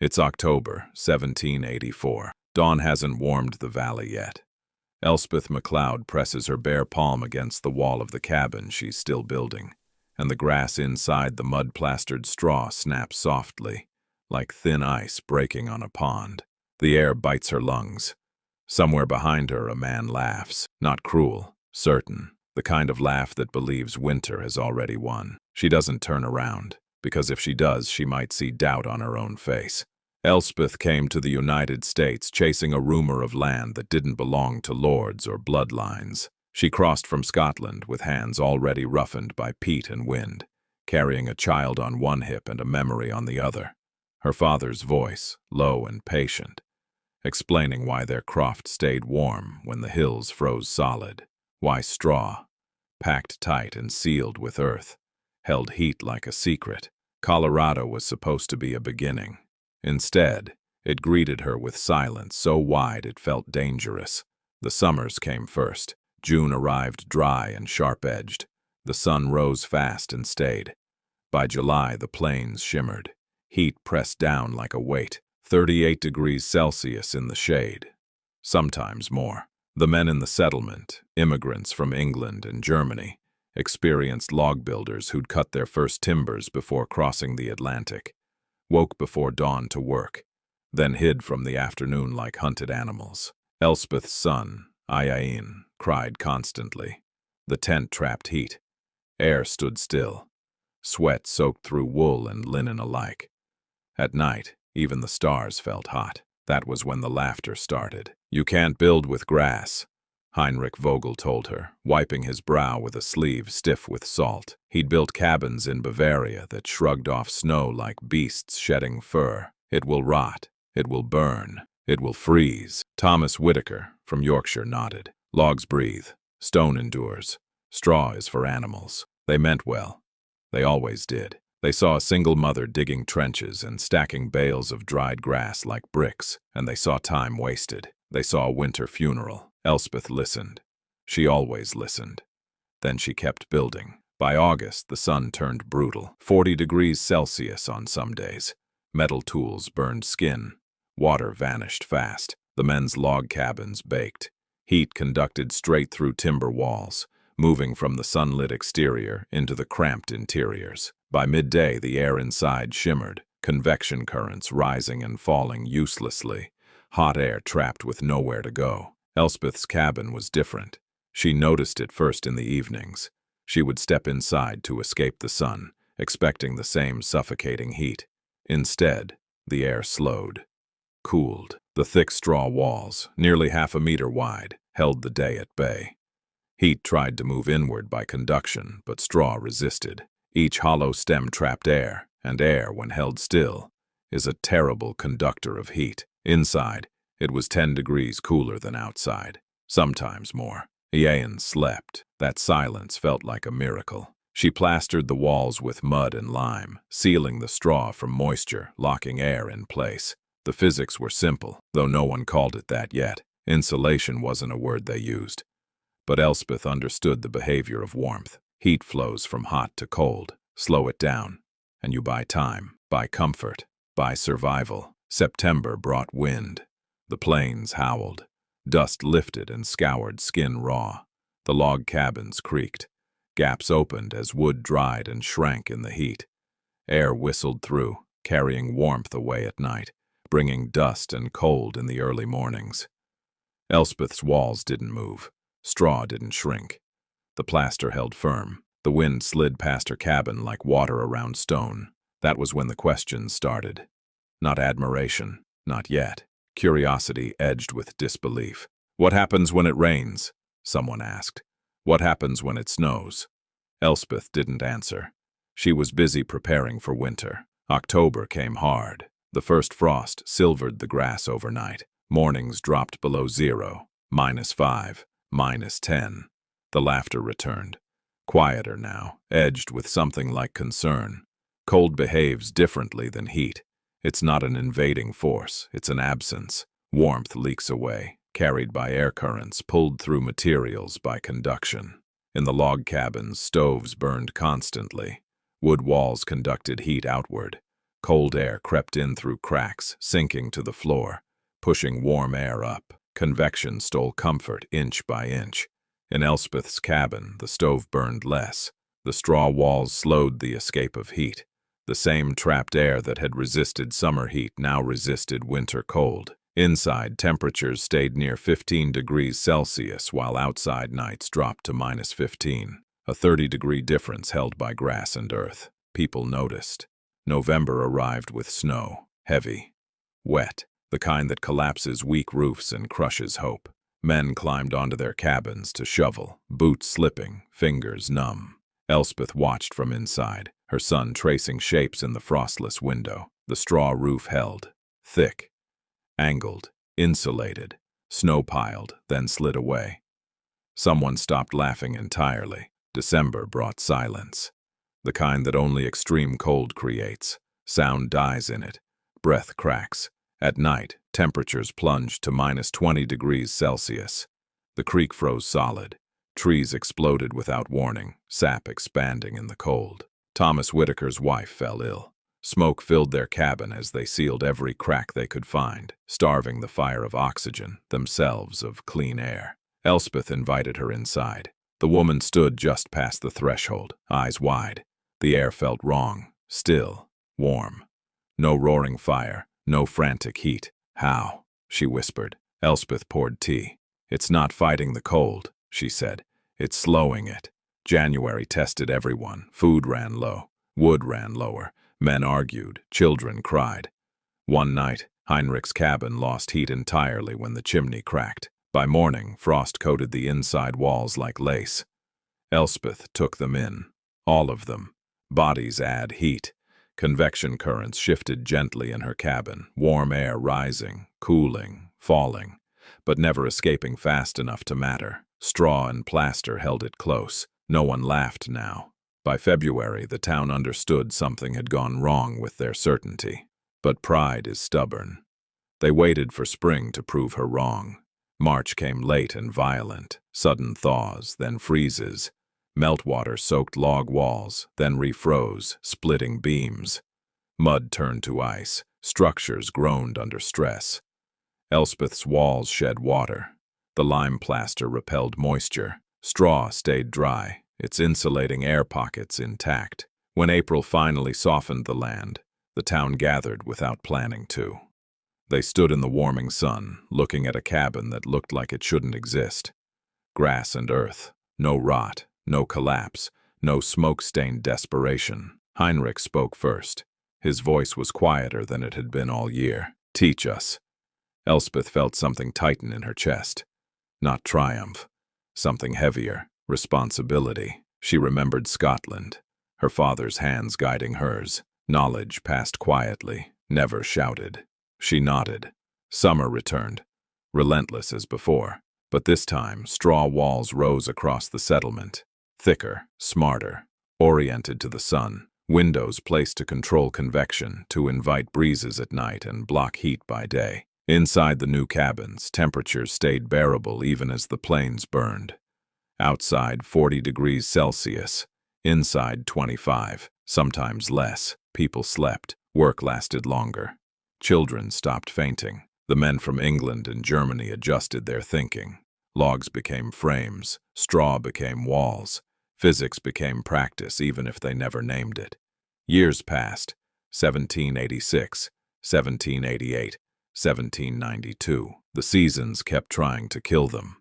It's October, 1784. Dawn hasn't warmed the valley yet. Elspeth MacLeod presses her bare palm against the wall of the cabin she's still building, and the grass inside the mud-plastered straw snaps softly, like thin ice breaking on a pond. The air bites her lungs. Somewhere behind her, a man laughs, not cruel, certain, the kind of laugh that believes winter has already won. She doesn't turn around, because if she does, she might see doubt on her own face. Elspeth came to the United States chasing a rumor of land that didn't belong to lords or bloodlines. She crossed from Scotland with hands already roughened by peat and wind, carrying a child on one hip and a memory on the other. Her father's voice, low and patient, explaining why their croft stayed warm when the hills froze solid, why straw, packed tight and sealed with earth, held heat like a secret. Colorado was supposed to be a beginning. Instead, it greeted her with silence so wide it felt dangerous. The summers came first. June arrived dry and sharp-edged. The sun rose fast and stayed. By July, the plains shimmered. Heat pressed down like a weight, 38 degrees Celsius in the shade. Sometimes more. The men in the settlement, immigrants from England and Germany, experienced log builders who'd cut their first timbers before crossing the Atlantic, woke before dawn to work, then hid from the afternoon like hunted animals. Elspeth's son, Iain, cried constantly. The tent trapped heat. Air stood still. Sweat soaked through wool and linen alike. At night, even the stars felt hot. That was when the laughter started. "You can't build with grass," Heinrich Vogel told her, wiping his brow with a sleeve stiff with salt. He'd built cabins in Bavaria that shrugged off snow like beasts shedding fur. "It will rot. It will burn. It will freeze." Thomas Whitaker from Yorkshire nodded. "Logs breathe. Stone endures. Straw is for animals." They meant well. They always did. They saw a single mother digging trenches and stacking bales of dried grass like bricks, and they saw time wasted. They saw a winter funeral. Elspeth listened. She always listened. Then she kept building. By August, the sun turned brutal. 40 degrees Celsius on some days. Metal tools burned skin. Water vanished fast. The men's log cabins baked. Heat conducted straight through timber walls, moving from the sunlit exterior into the cramped interiors. By midday, the air inside shimmered, convection currents rising and falling uselessly, hot air trapped with nowhere to go. Elspeth's cabin was different. She noticed it first in the evenings. She would step inside to escape the sun, expecting the same suffocating heat. Instead, the air slowed, cooled. The thick straw walls, nearly half a meter wide, held the day at bay. Heat tried to move inward by conduction, but straw resisted. Each hollow stem trapped air, and air, when held still, is a terrible conductor of heat. Inside, it was 10 degrees cooler than outside, sometimes more. Iain slept. That silence felt like a miracle. She plastered the walls with mud and lime, sealing the straw from moisture, locking air in place. The physics were simple, though no one called it that yet. Insulation wasn't a word they used. But Elspeth understood the behavior of warmth. Heat flows from hot to cold. Slow it down, and you buy time, buy comfort, buy survival. September brought wind. The plains howled. Dust lifted and scoured skin raw. The log cabins creaked. Gaps opened as wood dried and shrank in the heat. Air whistled through, carrying warmth away at night, bringing dust and cold in the early mornings. Elspeth's walls didn't move. Straw didn't shrink. The plaster held firm. The wind slid past her cabin like water around stone. That was when the questions started. Not admiration, not yet. Curiosity edged with disbelief. "What happens when it rains?" someone asked. "What happens when it snows?" Elspeth didn't answer. She was busy preparing for winter. October came hard. The first frost silvered the grass overnight. Mornings dropped below zero, -5, -10. The laughter returned. Quieter now, edged with something like concern. Cold behaves differently than heat. It's not an invading force, it's an absence. Warmth leaks away, carried by air currents, pulled through materials by conduction. In the log cabins, stoves burned constantly. Wood walls conducted heat outward. Cold air crept in through cracks, sinking to the floor, pushing warm air up. Convection stole comfort inch by inch. In Elspeth's cabin, the stove burned less. The straw walls slowed the escape of heat. The same trapped air that had resisted summer heat now resisted winter cold. Inside, temperatures stayed near 15 degrees Celsius, while outside nights dropped to -15. A 30-degree difference held by grass and earth. People noticed. November arrived with snow, heavy, wet, the kind that collapses weak roofs and crushes hope. Men climbed onto their cabins to shovel, boots slipping, fingers numb. Elspeth watched from inside, her son tracing shapes in the frostless window. The straw roof held, thick, angled, insulated, snow-piled, then slid away. Someone stopped laughing entirely. December brought silence, the kind that only extreme cold creates. Sound dies in it, breath cracks. At night, temperatures plunged to -20 degrees Celsius. The creek froze solid. Trees exploded without warning, sap expanding in the cold. Thomas Whitaker's wife fell ill. Smoke filled their cabin as they sealed every crack they could find, starving the fire of oxygen, themselves of clean air. Elspeth invited her inside. The woman stood just past the threshold, eyes wide. The air felt wrong, still, warm. No roaring fire, no frantic heat. "How?" she whispered. Elspeth poured tea. "It's not fighting the cold," she said. "It's slowing it." January tested everyone. Food ran low. Wood ran lower. Men argued. Children cried. One night, Heinrich's cabin lost heat entirely when the chimney cracked. By morning, frost coated the inside walls like lace. Elspeth took them in. All of them. Bodies add heat. Convection currents shifted gently in her cabin, warm air rising, cooling, falling, but never escaping fast enough to matter. Straw and plaster held it close. No one laughed now. By February, the town understood something had gone wrong with their certainty. But pride is stubborn. They waited for spring to prove her wrong. March came late and violent, sudden thaws, then freezes. Meltwater soaked log walls, then refroze, splitting beams. Mud turned to ice. Structures groaned under stress. Elspeth's walls shed water. The lime plaster repelled moisture. Straw stayed dry, its insulating air pockets intact. When April finally softened the land, the town gathered without planning to. They stood in the warming sun, looking at a cabin that looked like it shouldn't exist. Grass and earth, no rot, no collapse, no smoke-stained desperation. Heinrich spoke first. His voice was quieter than it had been all year. "Teach us." Elspeth felt something tighten in her chest. Not triumph. Something heavier. Responsibility. She remembered Scotland, her father's hands guiding hers. Knowledge passed quietly, never shouted. She nodded. Summer returned, relentless as before. But this time, straw walls rose across the settlement. Thicker, smarter, oriented to the sun. Windows placed to control convection, to invite breezes at night and block heat by day. Inside the new cabins, temperatures stayed bearable even as the plains burned. Outside, 40 degrees Celsius. Inside, 25, sometimes less. People slept. Work lasted longer. Children stopped fainting. The men from England and Germany adjusted their thinking. Logs became frames. Straw became walls. Physics became practice, even if they never named it. Years passed. 1786, 1788, 1792. The seasons kept trying to kill them.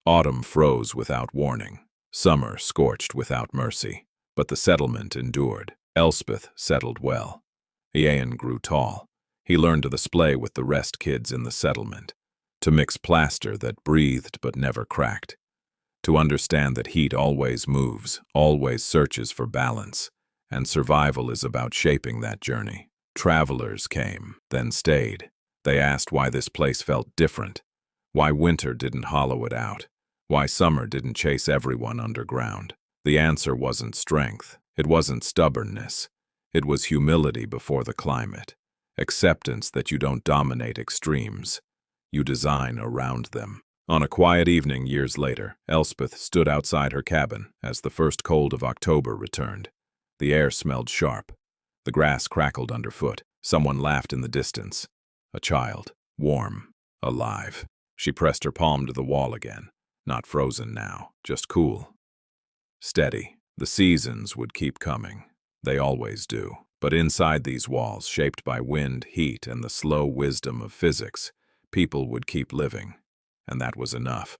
Autumn froze without warning. Summer scorched without mercy. But the settlement endured. Elspeth settled well. Ian grew tall. He learned to display with the rest kids in the settlement. To mix plaster that breathed but never cracked. To understand that heat always moves, always searches for balance, and survival is about shaping that journey. Travelers came, then stayed. They asked why this place felt different, why winter didn't hollow it out, why summer didn't chase everyone underground. The answer wasn't strength, it wasn't stubbornness, it was humility before the climate, acceptance that you don't dominate extremes, you design around them. On a quiet evening years later, Elspeth stood outside her cabin as the first cold of October returned. The air smelled sharp. The grass crackled underfoot. Someone laughed in the distance. A child, warm, alive. She pressed her palm to the wall again. Not frozen now, just cool. Steady. The seasons would keep coming. They always do. But inside these walls, shaped by wind, heat, and the slow wisdom of physics, people would keep living. And that was enough.